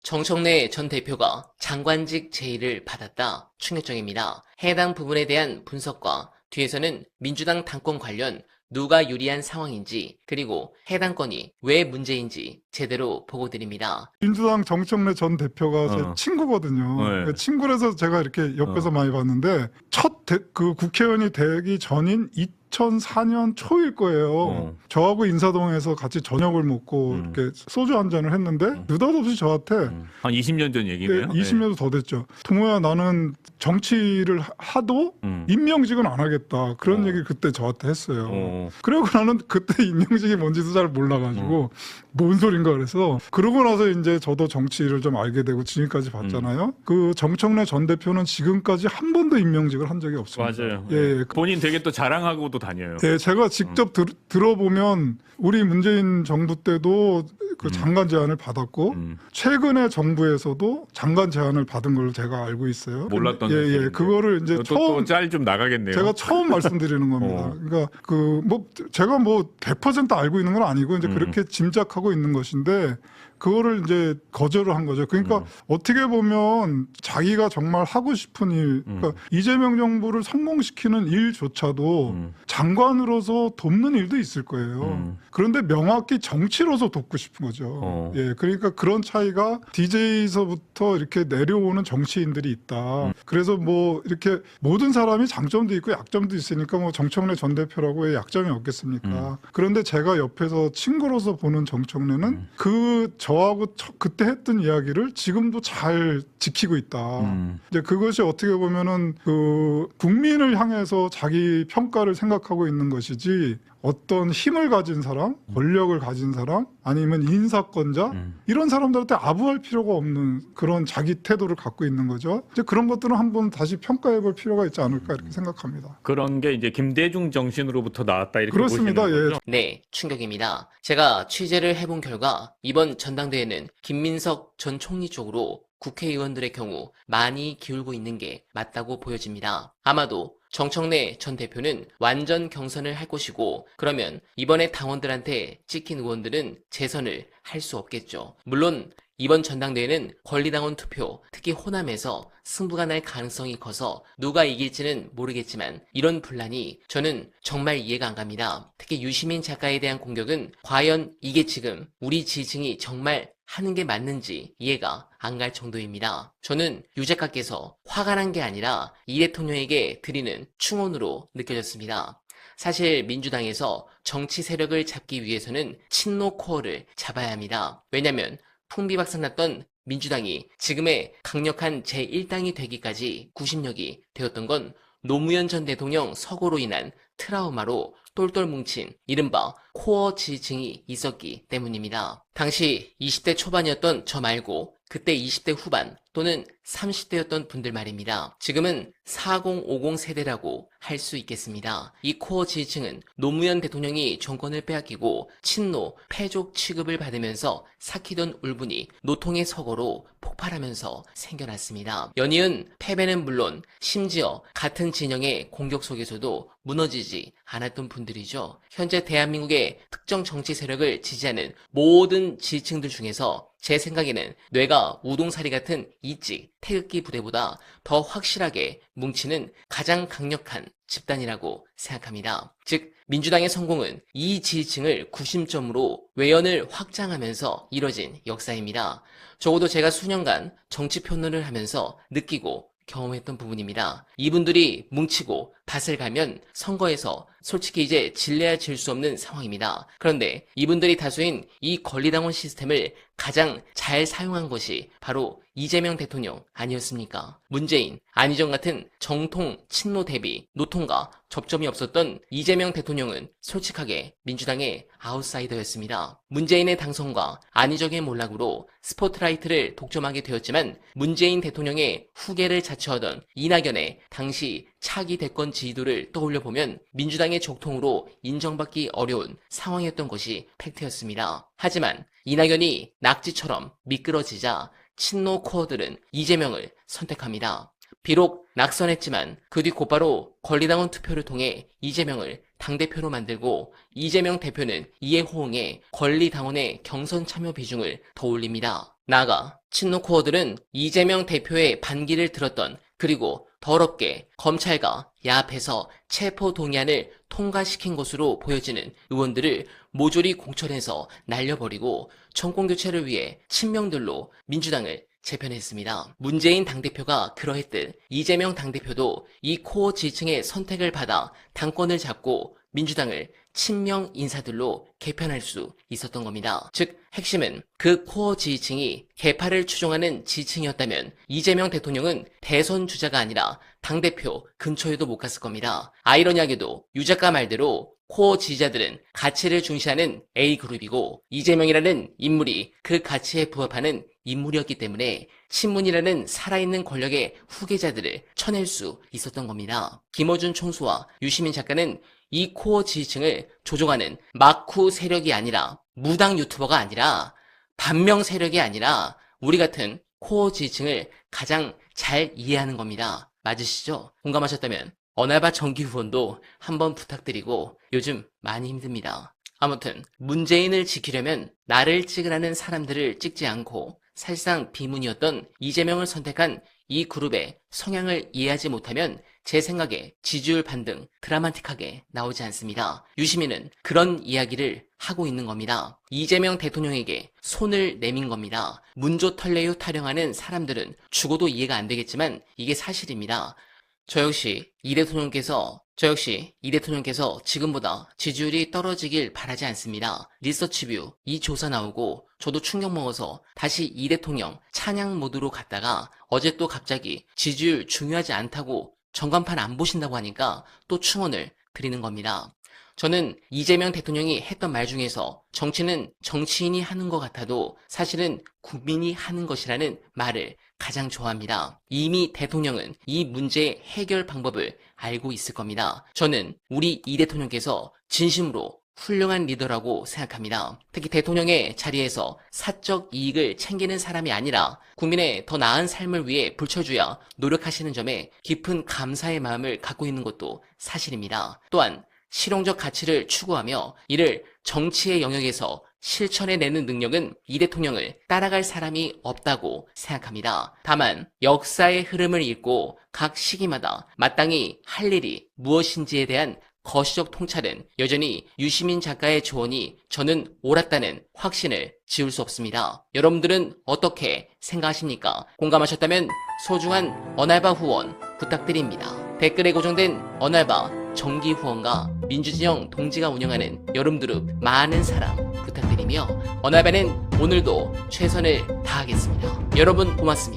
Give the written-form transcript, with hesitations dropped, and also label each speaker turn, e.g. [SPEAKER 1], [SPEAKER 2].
[SPEAKER 1] 정청래 전 대표가 장관직 제의를 받았다. 충격적입니다. 해당 부분에 대한 분석과 뒤에서는 민주당 당권 관련 누가 유리한 상황인지 그리고 해당 건이 왜 문제인지 제대로 보고 드립니다.
[SPEAKER 2] 민주당 정청래 전 대표가 제 친구거든요.
[SPEAKER 3] 네.
[SPEAKER 2] 친구라서 제가 이렇게 옆에서 많이 봤는데 그 국회의원이 되기 전인 2004년 초일 거예요. 저하고 인사동에서 같이 저녁을 먹고 이렇게 소주 한 잔을 했는데 느닷없이 저한테
[SPEAKER 3] 한 20년 전 얘기네요.
[SPEAKER 2] 20년도 더 됐죠. 동호야, 나는 정치를 하도 임명직은 안 하겠다. 그런 얘기를 그때 저한테 했어요. 그리고 나는 그때 임명직이 뭔지도 잘 몰라가지고 뭔 소린가 그래서 그러고 나서 이제 저도 정치를 좀 알게 되고 지금까지 봤잖아요. 그 정청래 전 대표는 지금까지 한 번도 임명직을 한 적이 없습니다.
[SPEAKER 3] 맞아요.
[SPEAKER 2] 예.
[SPEAKER 3] 본인 되게 또 자랑하고도 다녀요.
[SPEAKER 2] 예, 제가 직접 들어보면 우리 문재인 정부 때도 그 장관 제안을 받았고 최근에 정부에서도 장관 제안을 받은 걸로 제가 알고 있어요.
[SPEAKER 3] 몰랐던
[SPEAKER 2] 예, 그거를 이제 처음
[SPEAKER 3] 짤 좀 나가겠네요.
[SPEAKER 2] 제가 처음 말씀드리는 겁니다. 그러니까 그 뭐 제가 뭐 100% 알고 있는 건 아니고 이제 그렇게 짐작하고 있는 것인데 그거를 이제 거절을 한 거죠. 그러니까 어떻게 보면 자기가 정말 하고 싶은 일, 그러니까 이재명 정부를 성공시키는 일조차도 장관으로서 돕는 일도 있을 거예요. 그런데 명확히 정치로서 돕고 싶은 거죠. 예, 그러니까 그런 차이가 DJ에서부터 이렇게 내려오는 정치인들이 있다. 그래서 뭐 이렇게 모든 사람이 장점도 있고 약점도 있으니까 뭐 정청래 전 대표라고 왜 약점이 없겠습니까? 그런데 제가 옆에서 친구로서 보는 정청래는 저하고 그때 했던 이야기를 지금도 잘 지키고 있다. 이제 그것이 어떻게 보면은 그 국민을 향해서 자기 평가를 생각하고 있는 것이지 어떤 힘을 가진 사람, 권력을 가진 사람, 아니면 인사권자 이런 사람들한테 아부할 필요가 없는 그런 자기 태도를 갖고 있는 거죠. 이제 그런 것들은 한번 다시 평가해볼 필요가 있지 않을까 이렇게 생각합니다.
[SPEAKER 3] 그런 게 이제 김대중 정신으로부터 나왔다 이렇게
[SPEAKER 2] 그렇습니다.
[SPEAKER 3] 보시는
[SPEAKER 2] 예.
[SPEAKER 3] 거죠?
[SPEAKER 1] 네, 충격입니다. 제가 취재를 해본 결과 이번 전당대회는 김민석 전 총리 쪽으로 국회의원들의 경우 많이 기울고 있는 게 맞다고 보여집니다. 아마도 정청래 전 대표는 완전 경선을 할 것이고 그러면 이번에 당원들한테 찍힌 의원들은 재선을 할 수 없겠죠. 물론 이번 전당대회는 권리당원 투표, 특히 호남에서 승부가 날 가능성이 커서 누가 이길지는 모르겠지만 이런 분란이 저는 정말 이해가 안 갑니다. 특히 유시민 작가에 대한 공격은 과연 이게 지금 우리 지지층이 정말 하는 게 맞는지 이해가 안 갈 정도입니다. 저는 유 작가께서 화가 난 게 아니라 이 대통령에게 드리는 충원으로 느껴졌습니다. 사실 민주당에서 정치 세력을 잡기 위해서는 친노 코어를 잡아야 합니다. 왜냐면 풍비박산났던 민주당이 지금의 강력한 제1당이 되기까지 구심력이 되었던 건 노무현 전 대통령 서거로 인한 트라우마로 똘똘 뭉친 이른바 코어 지지층이 있었기 때문입니다. 당시 20대 초반이었던 저 말고 그때 20대 후반 또는 30대였던 분들 말입니다. 지금은 4050 세대라고 할 수 있겠습니다. 이 코어 지지층은 노무현 대통령이 정권을 빼앗기고 친노, 패족 취급을 받으면서 삭히던 울분이 노통의 서거로 폭발하면서 생겨났습니다. 연이은 패배는 물론 심지어 같은 진영의 공격 속에서도 무너지지 않았던 분들이죠. 현재 대한민국의 특정 정치 세력을 지지하는 모든 지지층들 중에서 제 생각에는 뇌가 우동사리 같은 이직, 태극기 부대보다 더 확실하게 뭉치는 가장 강력한 집단이라고 생각합니다. 즉 민주당의 성공은 이 지지층을 구심점으로 외연을 확장하면서 이뤄진 역사입니다. 적어도 제가 수년간 정치 평론을 하면서 느끼고 경험했던 부분입니다. 이분들이 뭉치고 밭을 가면 선거에서 솔직히 이제 질래야 질 수 없는 상황입니다. 그런데 이분들이 다수인 이 권리당원 시스템을 가장 잘 사용한 것이 바로 이재명 대통령 아니었습니까? 문재인, 안희정 같은 정통 친노 대비 노통과 접점이 없었던 이재명 대통령은 솔직하게 민주당의 아웃사이더였습니다. 문재인의 당선과 안희정의 몰락으로 스포트라이트를 독점하게 되었지만 문재인 대통령의 후계를 자처하던 이낙연의 당시 차기 대권 지지도를 떠올려보면 민주당의 적통으로 인정받기 어려운 상황이었던 것이 팩트였습니다. 하지만 이낙연이 낙지처럼 미끄러지자 친노 코어들은 이재명을 선택합니다. 비록 낙선했지만 그 뒤 곧바로 권리당원 투표를 통해 이재명을 당대표로 만들고 이재명 대표는 이에 호응해 권리당원의 경선 참여 비중을 더 올립니다. 나아가 친노 코어들은 이재명 대표의 반기를 들었던 그리고 더럽게 검찰과 야합해서 체포동의안을 통과시킨 것으로 보여지는 의원들을 모조리 공천해서 날려버리고 정권교체를 위해 친명들로 민주당을 재편했습니다. 문재인 당대표가 그러했듯 이재명 당대표도 이 코어 지지층의 선택을 받아 당권을 잡고 민주당을 친명 인사들로 개편할 수 있었던 겁니다. 즉 핵심은 그 코어 지지층이 개파를 추종하는 지지층이었다면 이재명 대통령은 대선 주자가 아니라 당대표 근처에도 못 갔을 겁니다. 아이러니하게도 유 작가 말대로 코어 지지자들은 가치를 중시하는 A그룹이고 이재명이라는 인물이 그 가치에 부합하는 인물이었기 때문에 친문이라는 살아있는 권력의 후계자들을 쳐낼 수 있었던 겁니다. 김어준 총수와 유시민 작가는 이 코어 지지층을 조종하는 마쿠 세력이 아니라 무당 유튜버가 아니라 반명 세력이 아니라 우리 같은 코어 지지층을 가장 잘 이해하는 겁니다. 맞으시죠? 공감하셨다면 언알바 정기 후원도 한번 부탁드리고 요즘 많이 힘듭니다. 아무튼 문재인을 지키려면 나를 찍으라는 사람들을 찍지 않고 사실상 비문이었던 이재명을 선택한 이 그룹의 성향을 이해하지 못하면 제 생각에 지지율 반등 드라마틱하게 나오지 않습니다. 유시민은 그런 이야기를 하고 있는 겁니다. 이재명 대통령에게 손을 내민 겁니다. 문조 털레유 타령하는 사람들은 죽어도 이해가 안 되겠지만 이게 사실입니다. 저 역시 이 대통령께서 지금보다 지지율이 떨어지길 바라지 않습니다. 리서치뷰 이 조사 나오고 저도 충격 먹어서 다시 이 대통령 찬양 모드로 갔다가 어제 또 갑자기 지지율 중요하지 않다고 전광판 안 보신다고 하니까 또 충원을 드리는 겁니다. 저는 이재명 대통령이 했던 말 중에서 정치는 정치인이 하는 것 같아도 사실은 국민이 하는 것이라는 말을 가장 좋아합니다. 이미 대통령은 이 문제의 해결 방법을 알고 있을 겁니다. 저는 우리 이 대통령께서 진심으로 훌륭한 리더라고 생각합니다. 특히 대통령의 자리에서 사적 이익을 챙기는 사람이 아니라 국민의 더 나은 삶을 위해 불철주야 노력하시는 점에 깊은 감사의 마음을 갖고 있는 것도 사실입니다. 또한 실용적 가치를 추구하며 이를 정치의 영역에서 실천해내는 능력은 이 대통령을 따라갈 사람이 없다고 생각합니다. 다만 역사의 흐름을 읽고 각 시기마다 마땅히 할 일이 무엇인지에 대한 거시적 통찰은 여전히 유시민 작가의 조언이 저는 옳았다는 확신을 지울 수 없습니다. 여러분들은 어떻게 생각하십니까? 공감하셨다면 소중한 언알바 후원 부탁드립니다. 댓글에 고정된 언알바 정기 후원과 민주진영 동지가 운영하는 여름두릅 많은 사랑 부탁드리며 언알바는 오늘도 최선을 다하겠습니다. 여러분 고맙습니다.